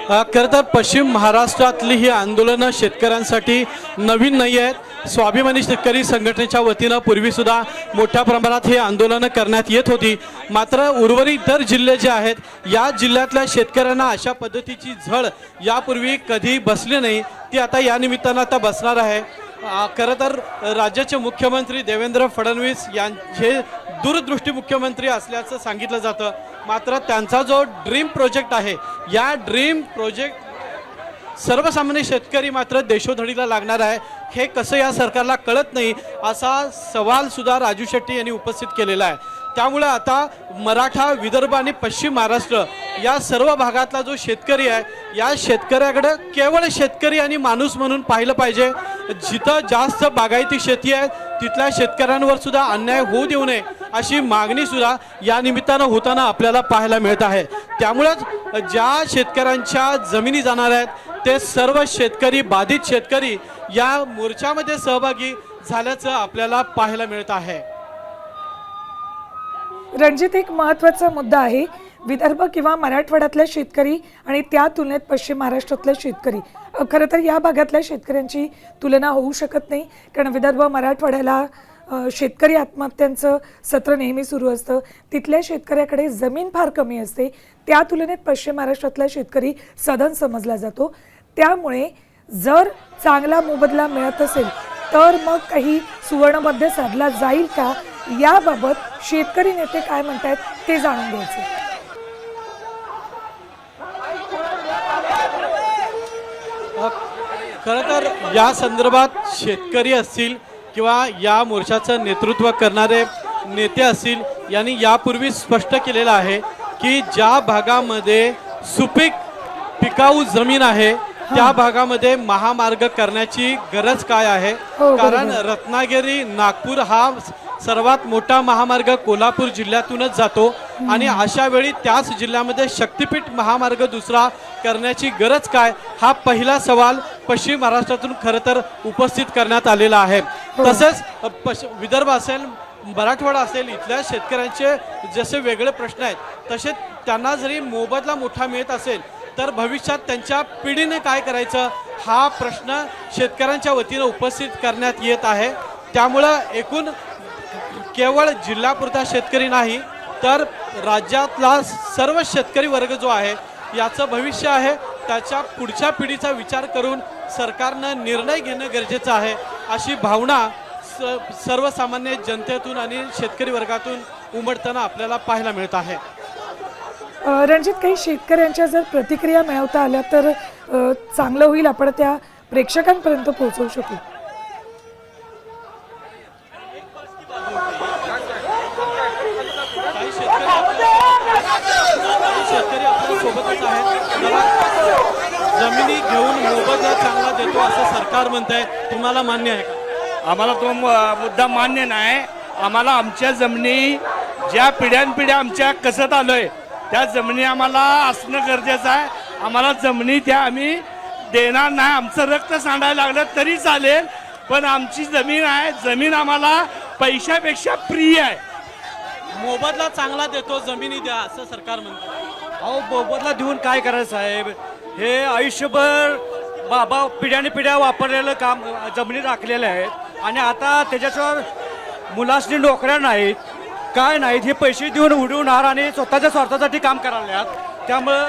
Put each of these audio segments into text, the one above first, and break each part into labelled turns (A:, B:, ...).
A: खरं तर पश्चिम महाराष्ट्रातली ही आंदोलनं शेतकऱ्यांसाठी नवीन नाही आहेत. स्वाभिमानी शेतकरी संघटनेच्या वतीनं पूर्वीसुद्धा मोठ्या प्रमाणात ही आंदोलनं करण्यात येत होती. मात्र उर्वरित इतर जिल्हे जे आहेत या जिल्ह्यातल्या शेतकऱ्यांना अशा पद्धतीची झळ यापूर्वी कधी बसली नाही, ती आता या निमित्तानं आता बसणार आहे. खरं तर राज्याचे मुख्यमंत्री देवेंद्र फडणवीस यांचे दूरदृष्टी मुख्यमंत्री असल्याचं सांगितलं जातं. मात्र त्यांचा जो ड्रीम प्रोजेक्ट आहे, या ड्रीम प्रोजेक्ट सर्वसामान्य शेतकरी मात्र देशोधडीला लागणार आहे, हे कसं या सरकारला कळत नाही, असा सवाल सुद्धा राजू शेट्टी यांनी उपस्थित केलेला आहे. त्यामुळे आता मराठा, विदर्भ आणि पश्चिम महाराष्ट्र या सर्व भागातला जो शेतकरी आहे, या शेतकऱ्याकडे केवळ शेतकरी आणि माणूस म्हणून पाहिलं पाहिजे. जिथं जास्त बागायती शेती आहे तिथल्या शेतकऱ्यांवर सुद्धा अन्याय होऊ देऊ नये अशी मागणी सुद्धा या निमित्तानं होताना आपल्याला पाहायला मिळत आहे. त्यामुळेच ज्या शेतकऱ्यांच्या जमिनी जाणार आहेत ते सर्व शेतकरी, बाधित शेतकरी या मोर्चामध्ये सहभागी झाल्याचं आपल्याला पाहायला मिळत आहे.
B: रणजित, एक महत्त्वाचा मुद्दा आहे. विदर्भ किंवा मराठवाड्यातले शेतकरी आणि त्या तुलनेत पश्चिम महाराष्ट्रातले शेतकरी, खरं तर या भागातल्या शेतकऱ्यांची तुलना होऊ शकत नाही. कारण विदर्भ, मराठवाड्याला शेतकरी आत्महत्यांचं सत्र नेहमी सुरू असतं. तिथल्या शेतकऱ्याकडे जमीन फार कमी असते. त्या तुलनेत पश्चिम महाराष्ट्रातला शेतकरी सधन समजला जातो. त्यामुळे जर चांगला मोबदला मिळत असेल तर मग काही सुवर्णमध्य साधला जाईल का, याबाबत शेतकरी नेते काय म्हणतात ते जाणून घ्यायचे.
A: खरं तर या संदर्भात शेतकरी असतील किंवा या मोर्चाचं नेतृत्व करणारे नेते असतील यांनी यापूर्वी स्पष्ट केलेलं आहे की ज्या भागामध्ये सुपीक पिकाऊ जमीन आहे त्या भागामध्ये महामार्ग करण्याची गरज काय आहे. कारण रत्नागिरी, नागपूर हा सर्वात मोठा महामार्ग कोल्हापूर जिल्ह्यातूनच जातो आणि अशा वेळी त्याच जिल्ह्यामध्ये शक्तिपीठ महामार्ग दुसरा करण्याची गरज काय, हा पहिला सवाल पश्चिम महाराष्ट्रातून खरं तर उपस्थित करण्यात आलेला आहे. तसेच विदर्भ असेल, मराठवाडा असेल, इथल्या शेतकऱ्यांचे जसे वेगळे प्रश्न आहेत तसे त्यांना जरी मोबदला मोठा मिळत असेल तर भविष्यात त्यांच्या पिढीने काय करायचं हा प्रश्न शेतकऱ्यांच्या वतीनं उपस्थित करण्यात येत आहे. त्यामुळं एकूण केवळ जिल्हापुरता शेतकरी नाही तर राज्यातला सर्व शेतकरी वर्ग जो आहे याचं भविष्य आहे, त्याच्या पुढच्या पिढीचा विचार करून सरकारनं निर्णय घेणं गरजेचं आहे, अशी भावना सर्वसामान्य जनतेतून आणि शेतकरी वर्गातून उमटताना आपल्याला पाहायला मिळत आहे.
B: रणजित, काही शेतकऱ्यांच्या जर प्रतिक्रिया मिळवता आल्या तर चांगलं होईल, आपण त्या प्रेक्षकांपर्यंत पोहोचवू शकू.
A: शेतकरी आपल्या सोबतच आहेत. जमिनी घेऊन मोबदला चांगला देतो असं सरकार म्हणत आहे, तुम्हाला मान्य आहे का?
C: आम्हाला तो मुद्दा मान्य नाही. आम्हाला आमच्या जमिनी ज्या पिढ्यानपिढ्या आमच्या कसत आलोय त्या जमिनी आम्हाला असणं गरजेचं आहे. आम्हाला जमिनी त्या आम्ही देणार नाही. आमचं रक्त सांडायला लागलं तरी चालेल, पण आमची जमीन आहे. जमीन आम्हाला पैशापेक्षा प्रिय आहे.
A: मोबदला चांगला देतो, जमिनी द्या असं सरकार म्हणतं.
D: अहो, मोबदला देऊन काय करायचं साहेब? हे आयुष्यभर बाबा पिढ्याने पिढ्या वापरलेलं काम जमिनी राखलेल्या आहेत आणि आता त्याच्याशिवाय मुलासनी नोकऱ्या नाहीत, काय नाहीत, हे पैसे देऊन उडवणार आणि स्वतःच्या स्वार्थासाठी काम करायला. त्यामुळं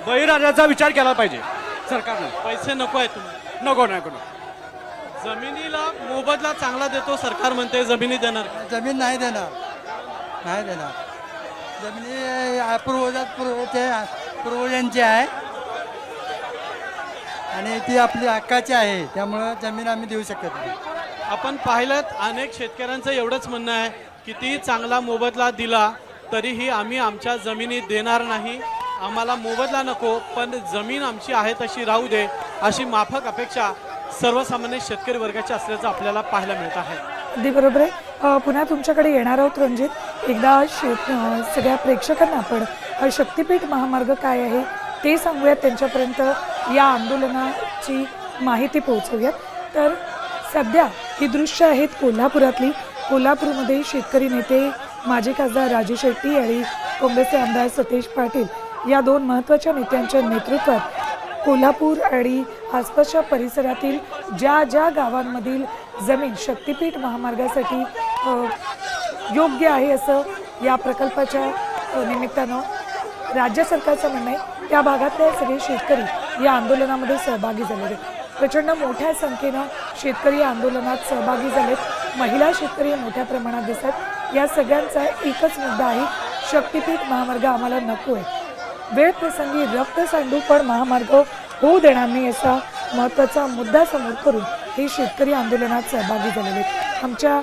D: बळीराजाचा विचार केला पाहिजे सरकारनं.
A: पैसे नको आहेत तुम्हाला?
D: नको नको.
A: जमिनीला मोबदला चांगला देतो सरकार म्हणते, जमिनी देणार?
E: जमीन नाही देणार, नाही देणार. जमिनी पूर्वजांची आहे आणि ती आपली हक्काची आहे, त्यामुळं जमीन आम्ही देऊ शकत नाही.
A: आपण पाहिलं अनेक शेतकऱ्यांचं एवढंच म्हणणं आहे, किती चांगला मोबदला दिला तरीही आम्ही आमच्या जमिनी देणार नाही, आम्हाला मोबदला नको, पण जमीन आमची आहे तशी राहू दे, अशी माफक अपेक्षा सर्वसामान्य शेतकरी वर्गाची असल्याचं आपल्याला पाहायला मिळत आहे.
B: अगदी बरोबर आहे. पुन्हा तुमच्याकडे येणार आहोत रणजित. एकदा सगळ्या प्रेक्षकांना आपण शक्तिपीठ महामार्ग काय आहे ते सांगूयात, त्यांच्यापर्यंत या आंदोलनाची माहिती पोहोचवूयात. तर सध्या ही दृश्य आहेत कोल्हापुरातली. कोल्हापूरमध्ये शेतकरी नेते माजी खासदार राजू शेट्टी आणि काँग्रेसचे आमदार सतेज पाटील या दोन महत्त्वाच्या नेत्यांच्या नेतृत्वात कोल्हापूर आणि आसपासच्या परिसरातील ज्या ज्या गावांमधील जमीन शक्तिपीठ महामार्गासाठी योग्य आहे असं या प्रकल्पाच्या निमित्तानं राज्य सरकारचं म्हणणं आहे, त्या भागातले सगळे शेतकरी या आंदोलनामध्ये सहभागी झालेले आहेत. प्रचंड मोठ्या संख्येनं शेतकरी या आंदोलनात सहभागी झालेत. महिला शेतकरी मोठ्या प्रमाणात दिसतात. या सगळ्यांचा एकच मुद्दा आहे, शक्तिपीठ महामार्ग आम्हाला नको आहे. वेळ प्रसंगी रक्त सांडू पण महामार्ग होऊ देणार नाही असा महत्त्वाचा मुद्दा समोर करून हे शेतकरी आंदोलनात सहभागी झालेले आहेत. आमच्या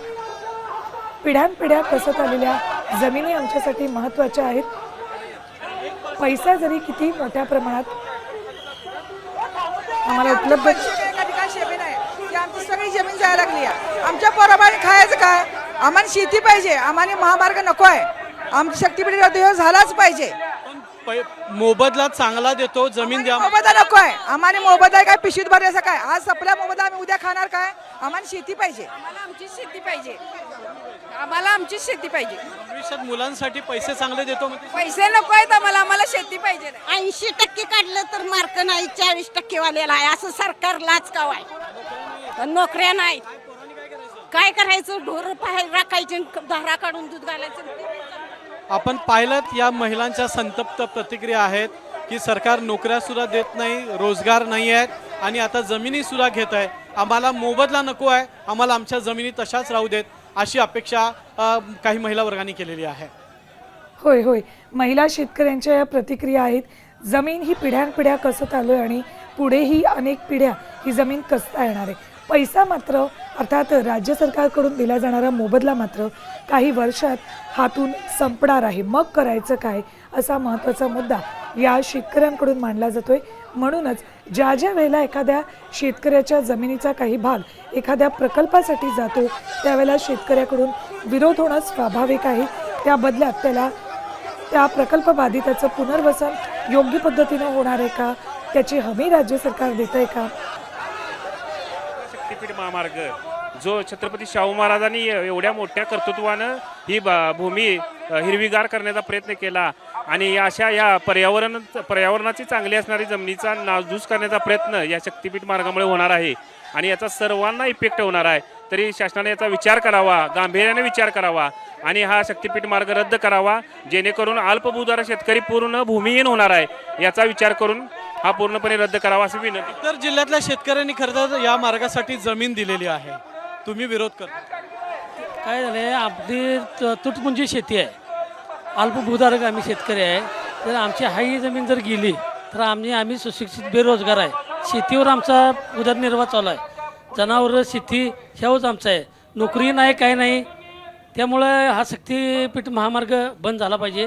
B: पिढ्यानपिढ्या कसत आलेल्या जमिनी आमच्यासाठी महत्त्वाच्या आहेत. पैसा जरी किती मोठ्या प्रमाणात आम्हाला उपलब्ध
F: एका ठिकाणी जमीन आहे की आमची सगळी जमीन जायला लागली आहे. आमच्या पोराबाळी खायचं काय? आम्हाला शेती पाहिजे, आम्हाला महामार्ग नको आहे. आमची शक्तीपीठ दिवस झालाच पाहिजे.
A: मोबदला चांगला देतो, जमीन द्या.
F: मोबदला नको आहे आम्हाला. मोबदला काय पिशवीत भरायचं काय? आज सपल्या मोबदला आम्ही उद्या खाणार काय? आम्हाला शेती पाहिजे.
G: आम्हाला आमची शेती पाहिजे. आम्हाला आमची शेती पाहिजे.
A: भविष्यात मुलांसाठी पैसे चांगले देतो म्हणते.
G: पैसे नको आहेत आम्हाला, आम्हाला शेती पाहिजे.
H: 80% काढलं तर मार्क नाही, 40% वालेला आहे. असं सरकार लाचकाव आहे. नोकऱ्या नाहीत. काय करायचं? ढोर राखायचे, धारा काढून दूध घालायचं.
A: आपण पाहिलं या महिलांच्या संतप्त प्रतिक्रिया आहेत की सरकार नोकऱ्या सुद्धा देत नाही, रोजगार नाही आहेत आणि आता जमिनी सुद्धा घेत आहे. आम्हाला मोबदला नको आहे, आम्हाला आमच्या जमिनी तशाच राहू देत अशी अपेक्षा काही महिला वर्गाने केलेली आहे.
B: होय होय, महिला शेतकऱ्यांच्या या प्रतिक्रिया आहेत. जमीन ही पिढ्यानपिढ्या कसत आलोय आणि पुढेही अनेक पिढ्या ही जमीन कसता येणार आहे. पैसा मात्र अर्थात राज्य सरकारकडून दिला जाणारा मोबदला मात्र काही वर्षात हातून संपणार आहे. मग करायचं काय असा महत्त्वाचा मुद्दा या शेतकऱ्यांकडून मांडला जातोय. म्हणूनच ज्या ज्या वेळेला एखाद्या शेतकऱ्याच्या जमिनीचा काही भाग एखाद्या प्रकल्पासाठी जातो त्यावेळेला शेतकऱ्याकडून विरोध होणं स्वाभाविक आहे. त्या बदल्यात त्याला त्या प्रकल्प बाधिताचं पुनर्वसन योग्य पद्धतीनं होणार आहे का, त्याची हमी राज्य सरकार देत आहे का?
I: शक्तिपीठ महामार्ग जो छत्रपती शाहू महाराजांनी एवढ्या मोठ्या कर्तृत्वानं ही भूमी हिरवीगार करण्याचा प्रयत्न केला आणि अशा या पर्यावरणाची चांगली असणारी जमिनीचा नासधूस करण्याचा प्रयत्न या शक्तिपीठ मार्गामुळे होणार आहे आणि याचा सर्वांना इफेक्ट होणार आहे. तरी शासनाने याचा विचार करावा, गांभीर्याने विचार करावा आणि हा शक्तिपीठ मार्ग रद्द करावा, जेणेकरून अल्पभूधार शेतकरी पूर्ण भूमिहीन होणार आहे. याचा विचार करून हा पूर्णपणे रद्द करावा अशी विनंती.
A: इतर जिल्ह्यातल्या शेतकऱ्यांनी खरं तर या मार्गासाठी जमीन दिलेली आहे, तुम्ही विरोध करता.
J: काय झालं, आपली तुटपुंजी शेती आहे, अल्पभूधारक आम्ही शेतकरी आहे. तर आमची हाही जमीन जर गेली तर आम्ही सुशिक्षित बेरोजगार आहे. शेतीवर आमचा उदरनिर्वाह चालू आहे. जनावरं शेती ह्यावरच आमचं आहे. नोकरी नाही, काय नाही. त्यामुळं हा शक्तिपीठ महामार्ग बंद झाला पाहिजे.